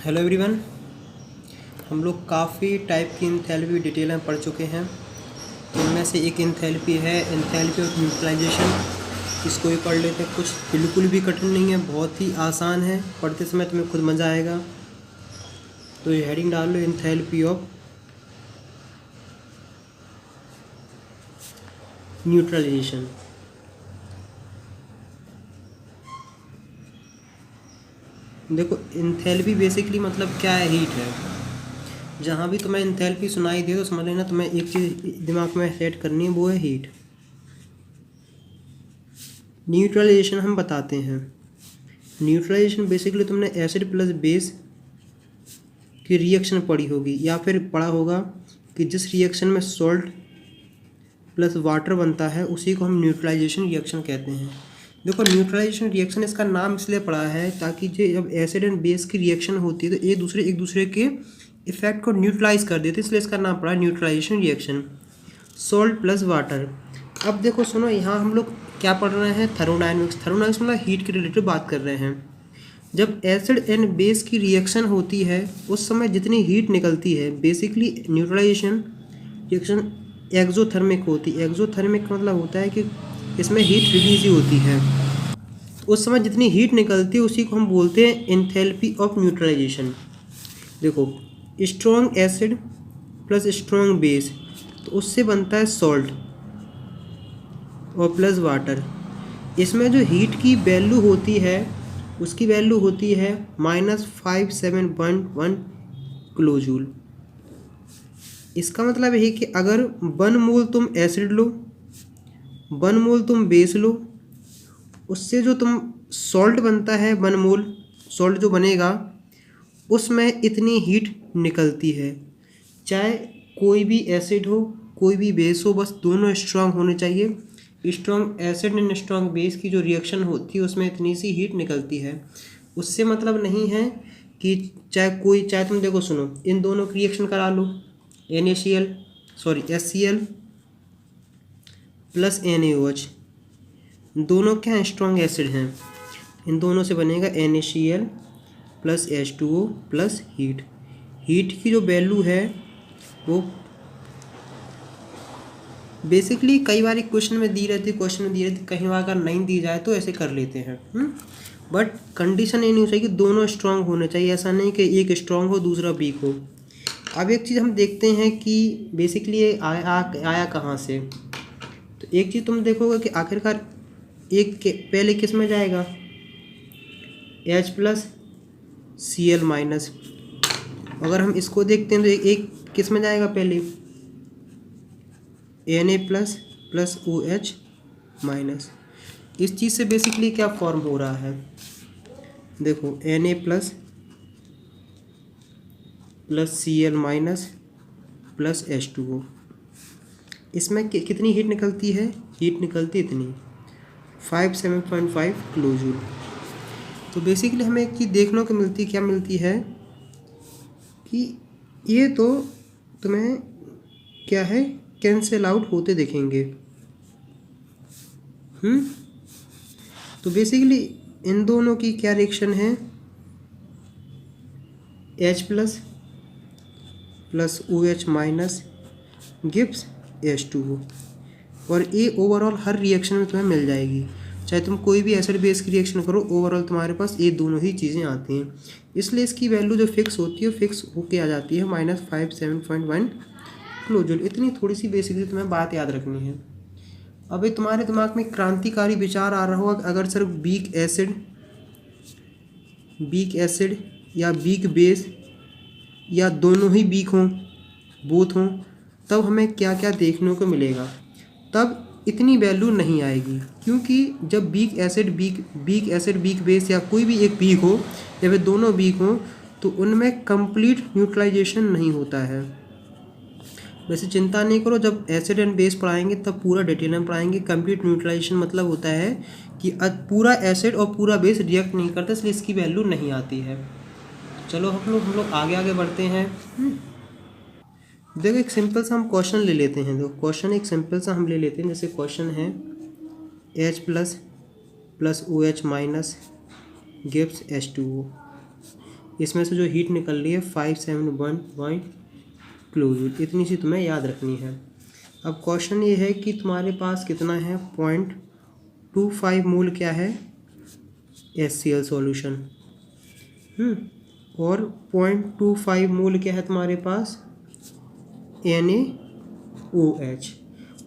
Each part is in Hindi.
Hello everyone. हम लोग काफ़ी टाइप की इंथैल्पी डिटेल में पढ़ चुके हैं। इनमें से एक इंथैल्पी है इंथैल्पी ऑफ न्यूट्रलाइजेशन। इसको भी पढ़ लेते हैं। कुछ बिल्कुल भी कठिन नहीं है, बहुत ही आसान है, पढ़ते समय तुम्हें खुद मज़ा आएगा। तो ये हेडिंग डाल लो, इंथैल्पी ऑफ न्यूट्रलाइजेशन। देखो, इंथैल्पी बेसिकली मतलब क्या है, हीट है। जहाँ भी तुम्हें इंथैल्पी सुनाई दे तो समझ लेना तुम्हें एक चीज़ दिमाग में सेट करनी है, वो है हीट। न्यूट्रलाइजेशन हम बताते हैं। न्यूट्रलाइजेशन बेसिकली तुमने एसिड प्लस बेस की रिएक्शन पढ़ी होगी, या फिर पढ़ा होगा कि जिस रिएक्शन में सॉल्ट प्लस वाटर बनता है उसी को हम न्यूट्रलाइजेशन रिएक्शन कहते हैं। देखो, न्यूट्रलाइजेशन रिएक्शन इसका नाम इसलिए पड़ा है ताकि जब एसिड एंड बेस की रिएक्शन होती है तो एक दूसरे के इफेक्ट को न्यूट्रलाइज कर देते हैं, इसलिए इसका नाम पड़ा neutralization reaction. Salt plus water. अब देखो सुनो, यहाँ हम लोग क्या पढ़ रहे हैं, थर्मोडायनेमिक्स। थर्मोडायनेमिक्स मतलब हीट के रिलेटेड बात कर रहे हैं। जब एसिड एंड बेस की रिएक्शन होती है उस समय जितनी हीट निकलती है, बेसिकली न्यूट्रलाइजेशन रिएक्शन एक्जोथर्मिक होती है। एक्जोथर्मिक का मतलब होता है कि इसमें हीट रिलीज ही होती है। उस समय जितनी हीट निकलती है उसी को हम बोलते हैं एंथैल्पी ऑफ न्यूट्रलाइजेशन। देखो, strong acid plus strong base, तो उससे बनता है सॉल्ट और प्लस वाटर। इसमें जो हीट की वैल्यू होती है उसकी वैल्यू होती है -571 किलो जूल। इसका मतलब है कि अगर 1 मोल तुम एसिड लो, 1 मोल तुम बेस लो, उससे जो तुम सॉल्ट बनता है 1 मोल सॉल्ट जो बनेगा उसमें इतनी हीट निकलती है। चाहे कोई भी एसिड हो कोई भी बेस हो, बस दोनों स्ट्रांग होने चाहिए। Strong acid and strong base की जो रिएक्शन होती है उसमें इतनी सी हीट निकलती है। उससे मतलब नहीं है कि चाहे तुम देखो सुनो, इन दोनों की रिएक्शन करा लो, HCl प्लस NaOH, दोनों क्या हैं, स्ट्रॉन्ग एसिड हैं। इन दोनों से बनेगा NaCl plus H2O plus heat. Heat की जो वैल्यू है वो बेसिकली कई बार क्वेश्चन में दी रहती कहीं बार अगर नहीं दी जाए तो ऐसे कर लेते हैं। बट कंडीशन ये नहीं हो चाहिए कि दोनों स्ट्रांग होने चाहिए, ऐसा नहीं कि एक स्ट्रांग हो दूसरा वीक हो। अब एक चीज़ हम देखते हैं कि बेसिकली ये आया कहाँ से। तो एक चीज़ तुम देखोगे कि आखिरकार एक के पहले किस में जाएगा, H प्लस Cl माइनस। अगर हम इसको देखते हैं तो एक किस में जाएगा, पहले Na plus plus OH minus. इस चीज़ से बेसिकली क्या फॉर्म हो रहा है, देखो Na plus plus Cl minus plus H2O। इसमें कितनी हीट निकलती है, हीट निकलती इतनी 575 किलो जूल। तो बेसिकली हमें एक चीज़ देखने को मिलती, क्या मिलती है कि ये तो तुम्हें क्या है, कैंसिल आउट होते दिखेंगे। तो बेसिकली इन दोनों की क्या रिएक्शन है, H plus plus OH minus gives H2O। और ये ओवरऑल हर रिएक्शन में तुम्हें मिल जाएगी, चाहे तुम कोई भी एसिड बेस की रिएक्शन करो, ओवरऑल तुम्हारे पास ये दोनों ही चीज़ें आती हैं। इसलिए इसकी वैल्यू जो फिक्स होती है फिक्स होके आ जाती है -571 किलो जूल। इतनी थोड़ी सी बेसिकली तुम्हें बात याद रखनी है। अभी तुम्हारे दिमाग में क्रांतिकारी विचार आ रहा होगा, अगर सिर्फ वीक एसिड या वीक बेस या दोनों ही वीक हों, बोथ हों, तब हमें क्या क्या देखने को मिलेगा। तब इतनी वैल्यू नहीं आएगी, क्योंकि जब वीक एसिड वीक बेस या कोई भी एक वीक हो या फिर दोनों वीक हों तो उनमें कंप्लीट न्यूट्रलाइजेशन नहीं होता है। वैसे चिंता नहीं करो, जब एसिड एंड बेस पढ़ाएंगे तब पूरा डिटेल में पढ़ाएंगे। कंप्लीट न्यूट्रलाइजेशन मतलब होता है कि पूरा एसिड और पूरा बेस रिएक्ट नहीं करता, इसलिए इसकी वैल्यू नहीं आती है। चलो हम लोग आगे बढ़ते हैं। देखो, एक सिंपल सा हम क्वेश्चन ले लेते हैं। देखो, क्वेश्चन एक सिंपल सा हम ले लेते हैं। जैसे क्वेश्चन है H plus plus OH minus gives H2O। इसमें से जो हीट निकल रही है 571 किलो जूल, इतनी सी तुम्हें याद रखनी है। अब क्वेश्चन ये है कि तुम्हारे पास कितना है, 0.25 मोल क्या है HCl सॉल्यूशन, और 0.25 मोल क्या है तुम्हारे पास NaOH।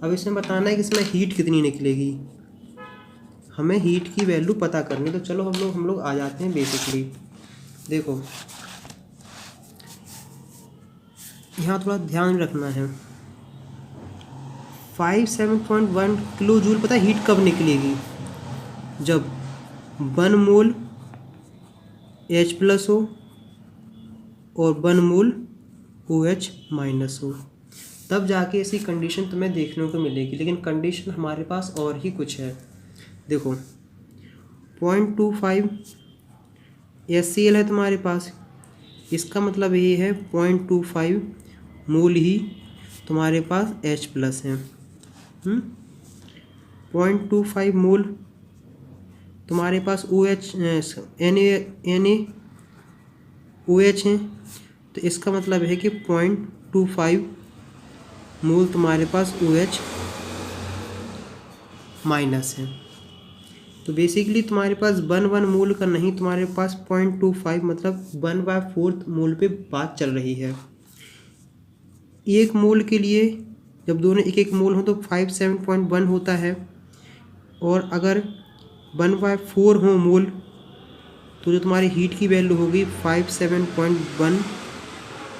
अब इसमें बताना है कि इसमें हीट कितनी निकलेगी, हमें हीट की वैल्यू पता करनी। तो चलो हम लोग आ जाते हैं बेसिकली। देखो यहाँ थोड़ा ध्यान रखना है, 57.1 किलो जूल पता है हीट कब निकलेगी, जब 1 मोल H+ हो और 1 मोल OH- हो, तब जाके ऐसी कंडीशन तुम्हें देखने को मिलेगी। लेकिन कंडीशन हमारे पास और ही कुछ है। देखो 0.25 HCl है तुम्हारे पास, इसका मतलब ये है 0.25 मोल ही तुम्हारे पास H+ है। 0.25 मोल तुम्हारे पास OH NaOH है, तो इसका मतलब है कि 0.25 मोल तुम्हारे पास OH- है। तो बेसिकली तुम्हारे पास 1 मोल का नहीं, तुम्हारे पास 0.25 मतलब 1/4 मोल पे बात चल रही है। एक मोल के लिए जब दोनों एक एक मोल हो तो 57.1 होता है, और अगर 1/4 हो मोल तो जो तुम्हारी हीट की वैल्यू होगी 57.1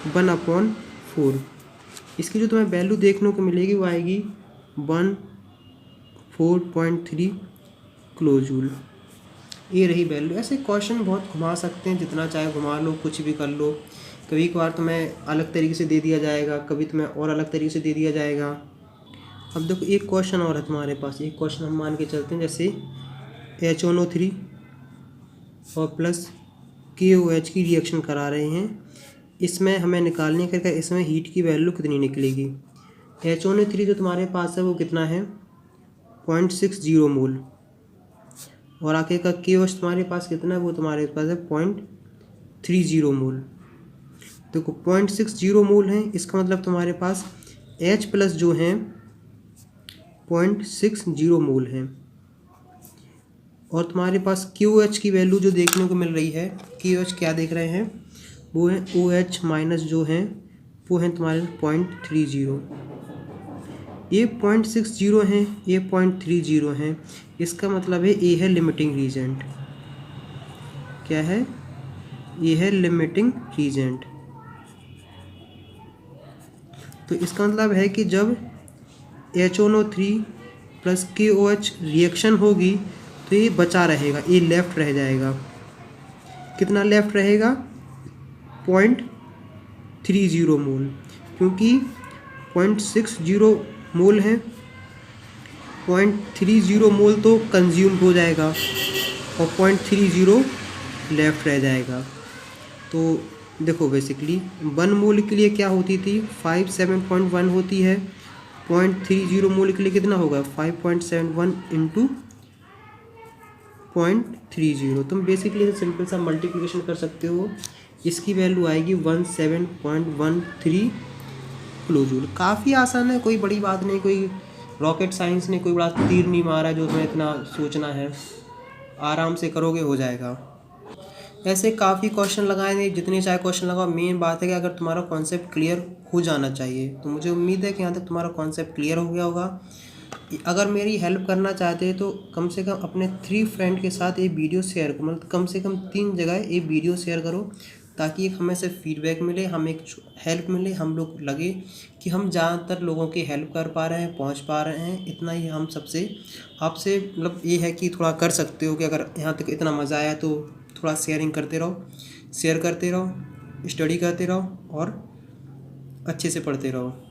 1/4। इसकी जो तुम्हें वैल्यू देखने को मिलेगी वो आएगी 14.3 किलो जूल। ये रही वैल्यू। ऐसे क्वेश्चन बहुत घुमा सकते हैं, जितना चाहे घुमा लो, कुछ भी कर लो। कभी कभार तुम्हें अलग तरीके से दे दिया जाएगा, कभी तुम्हें और अलग तरीके से दे दिया जाएगा। अब देखो एक क्वेश्चन और है तुम्हारे पास, एक क्वेश्चन हम मान के चलते हैं, जैसे HNO3 और प्लस KOH की रिएक्शन करा रहे हैं। इसमें हमें निकालने का इसमें हीट की वैल्यू कितनी निकलेगी। HNO3 जो तुम्हारे पास है वो कितना है 0.60 मोल, और आगे का KOH तुम्हारे पास कितना है, वो तुम्हारे पास है 0.30 मोल। देखो 0.60 मोल है, इसका मतलब तुम्हारे पास H+ जो है 0.60 मोल है, और तुम्हारे पास KOH की वैल्यू जो देखने को मिल रही है, KOH क्या देख रहे हैं, वो है OH- जो है वो है तुम्हारे 0.30। ये 0.60 है, ये 0.30 है, इसका मतलब है ये है लिमिटिंग रीजेंट। क्या है, ये है लिमिटिंग रीजेंट। तो इसका मतलब है कि जब HNO3 प्लस KOH रिएक्शन होगी तो ये बचा रहेगा, ये लेफ्ट रह जाएगा। कितना लेफ्ट रहेगा 0.30 मोल, क्योंकि 0.60 मोल है, 0.30 मोल तो कंज्यूम हो जाएगा और 0.30 लेफ्ट रह जाएगा। तो देखो बेसिकली 1 मोल के लिए क्या होती थी 57.1 होती है, 0.30 मोल के लिए कितना होगा 5.71 इंटू 0.30। तुम बेसिकली सिंपल सा मल्टीप्लिकेशन कर सकते हो, इसकी वैल्यू आएगी 17.13 किलो जूल। काफ़ी आसान है, कोई बड़ी बात नहीं, कोई रॉकेट साइंस ने कोई बड़ा तीर नहीं मारा जो तुम्हें इतना सोचना है, आराम से करोगे हो जाएगा। ऐसे काफ़ी क्वेश्चन लगाए नहीं, जितने चाहे क्वेश्चन लगाओ, मेन बात है कि अगर तुम्हारा कॉन्सेप्ट क्लियर हो जाना चाहिए। तो मुझे उम्मीद है कि यहाँ तक तुम्हारा कॉन्सेप्ट क्लियर हो गया होगा। अगर मेरी हेल्प करना चाहते हैं तो कम से कम अपने 3 फ्रेंड के साथ ये वीडियो शेयर करो, मतलब कम से कम 3 जगह ये वीडियो शेयर करो, ताकि एक हमें से फीडबैक मिले, हमें एक हेल्प मिले, हम लोग लगे कि हम ज़्यादातर लोगों की हेल्प कर पा रहे हैं, पहुंच पा रहे हैं। इतना ही हम सबसे आपसे मतलब ये है कि थोड़ा कर सकते हो कि अगर यहाँ तक इतना मज़ा आया तो थोड़ा शेयरिंग करते रहो, शेयर करते रहो, स्टडी करते रहो और अच्छे से पढ़ते रहो।